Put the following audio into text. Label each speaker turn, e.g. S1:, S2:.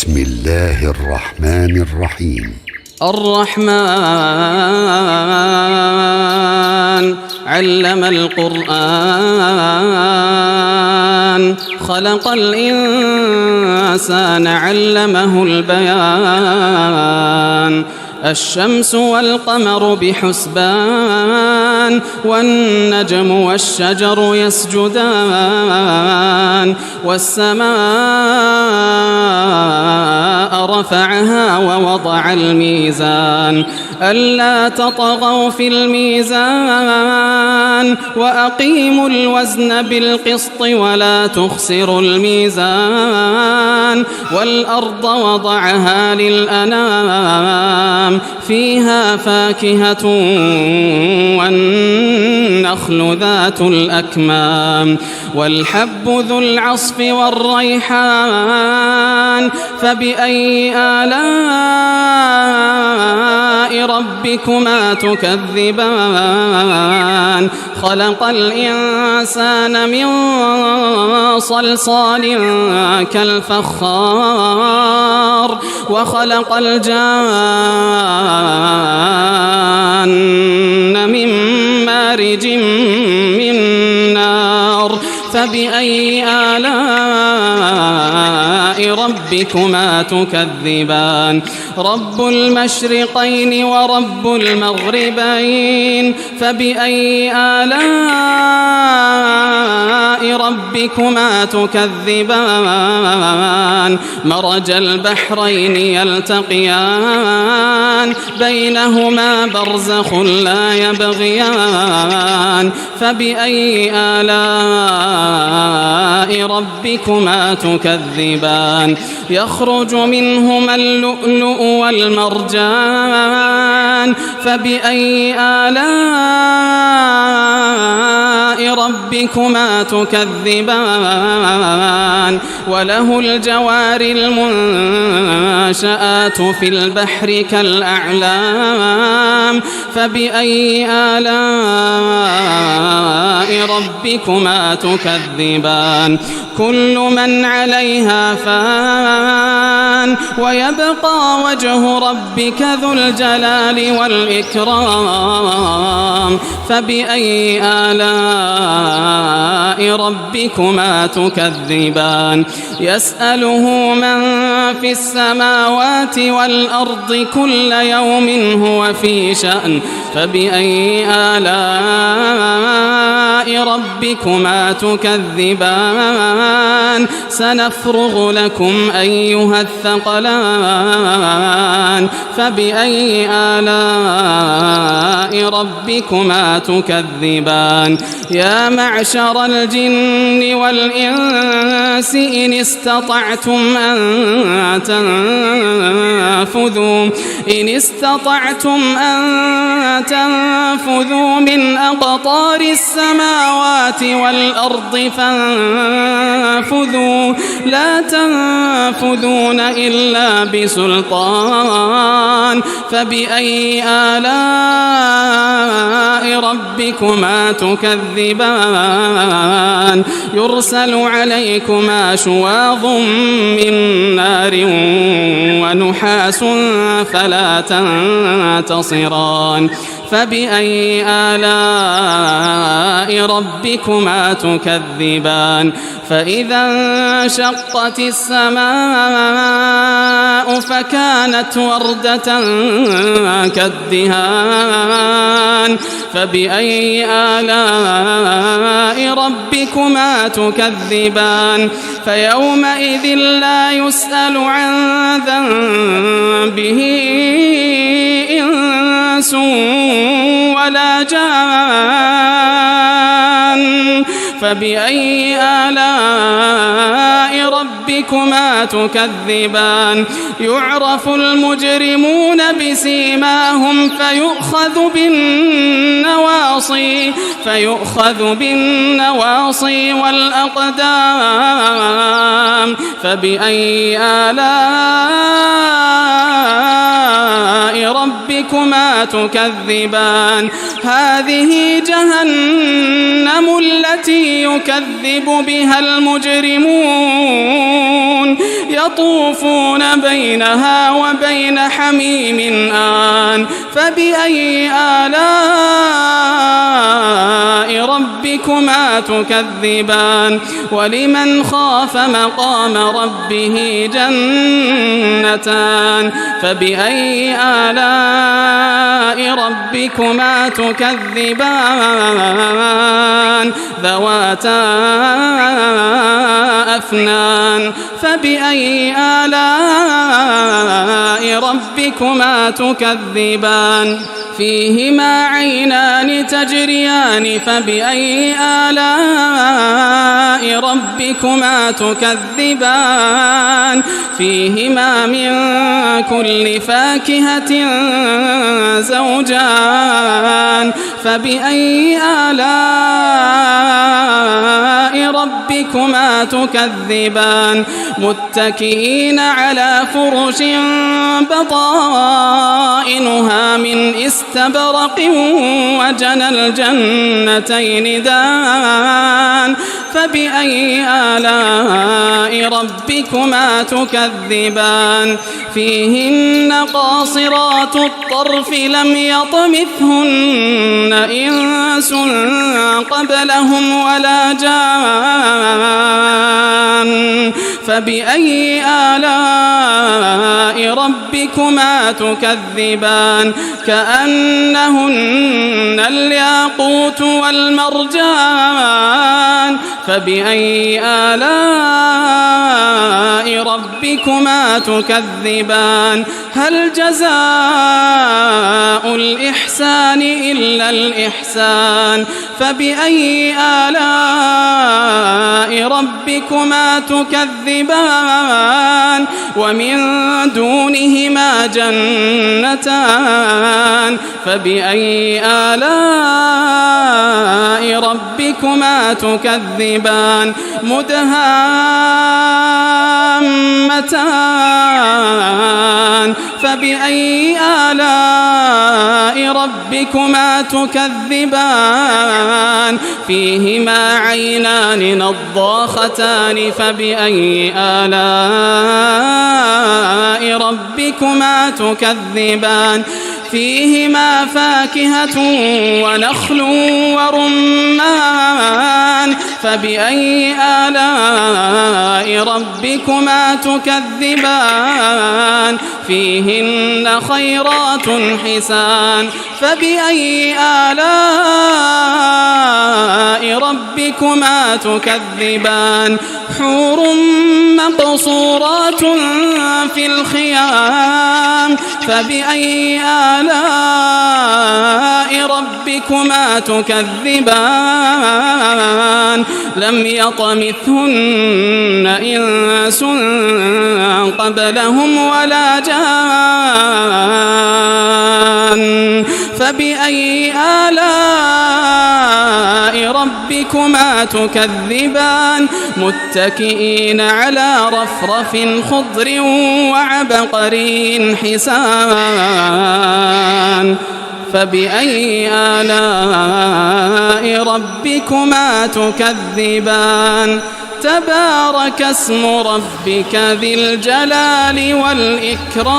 S1: بسم الله الرحمن الرحيم.
S2: الرحمن علم القرآن خلق الإنسان علمه البيان الشمس والقمر بحسبان والنجم والشجر يسجدان والسماء رفعها ووضع الميزان ألا تطغوا في الميزان وأقيموا الوزن بالقسط ولا تخسروا الميزان والأرض وضعها للأنام فيها فاكهة والنخل ذات الأكمام والحب ذو العصف والريحان فبأي آلاء ربكما تكذبان خلق الإنسان من صلصال كالفخار وخلق الجان من مارج من نار فبأي آلاء ربكما تكذبان رب المشرقين ورب المغربين فبأي آلاء ربكما تكذبان مرج البحرين يلتقيان بينهما برزخ لا يبغيان فبأي آلاء ربكما تكذبان يخرج منهما اللؤلؤ والمرجان فبأي آلاء ربكما تكذبان وله الجوار المنشآت في البحر كالأعلام فبأي آلاء ربكما تكذبان كل من عليها فان ويبقى وجه ربك ذو الجلال والإكرام فبأي آلاء ربكما تكذبان يسأله من في السماوات والأرض كل يوم هو في شأن فبأي آلاء ربكما تكذبان سنفرغ لكم أيها الثقلان فبأي آلاء ربكما تكذبان يا معشر الجن والإنس إن استطعتم أن تنفذوا من أقطار السماوات والأرض فانفذوا لا تنفذون إلا بسلطان فبأي آلاء ربكما تكذبان يرسل عليكما شواظ من نار ونحاس فلا تنتصران فبأي آلاء ربكما تكذبان فإذا انشقت السماء فكانت وردة كالدهان فبأي آلاء ربكما تكذبان فيومئذ لا يسأل عن ذنبه إنس ولا جان فبأي آلاء ربكما تكذبان يعرف المجرمون بسيماهم فيؤخذ بالنواصي والأقدام فبأي آلاء ربكما ربكما تكذبان هذه جهنم التي يكذب بها المجرمون يطوفون بينها وبين حميم آن فبأي آلاء ربكما تكذبان ولمن خاف مقام ربه جنتان فبأي آلاء ربكما تكذبان ذواتا أفنان فبأي آلاء ربكما تكذبان فيهما عينان تجريان فبأي آلاء ربكما تكذبان فيهما من كل فاكهة زوجان فبأي آلاء ربكما تكذبان متكئين على فرش بطائنها من استبرق وجنى الجنتين دان فبأي آلاء ربكما تكذبان فيهن قاصرات الطرف لم يطمثهن إنس قبلهم ولا جان فبأي آلاء ربكما تكذبان كأنهن الياقوت والمرجان فبأي آلاء ربكما تكذبان هل جزاء الإحسان إلا الإحسان فبأي آلاء ربكما تكذبان ومن دونهما جنتان فبأي آلاء ربكما تكذبان مدهامتان فبأي آلاء ربكما تكذبان فيهما عينان نضاختان فبأي آلاء ربكما تكذبان فيهما فاكهة ونخل ورمان فبأي آلاء ربكما تكذبان فيهن خيرات حسان فبأي آلاء ربكما تكذبان حور مقصورات في الخيام فبأي آلاء ربكما تكذبان لم يطمثهن إنس قبلهم ولا جان فبأي آلاء ربكما تكذبان متكئين على رفرف خضر وعبقري حسان فبأي آلاء ربكما تكذبان تبارك اسم ربك ذي الجلال والإكرام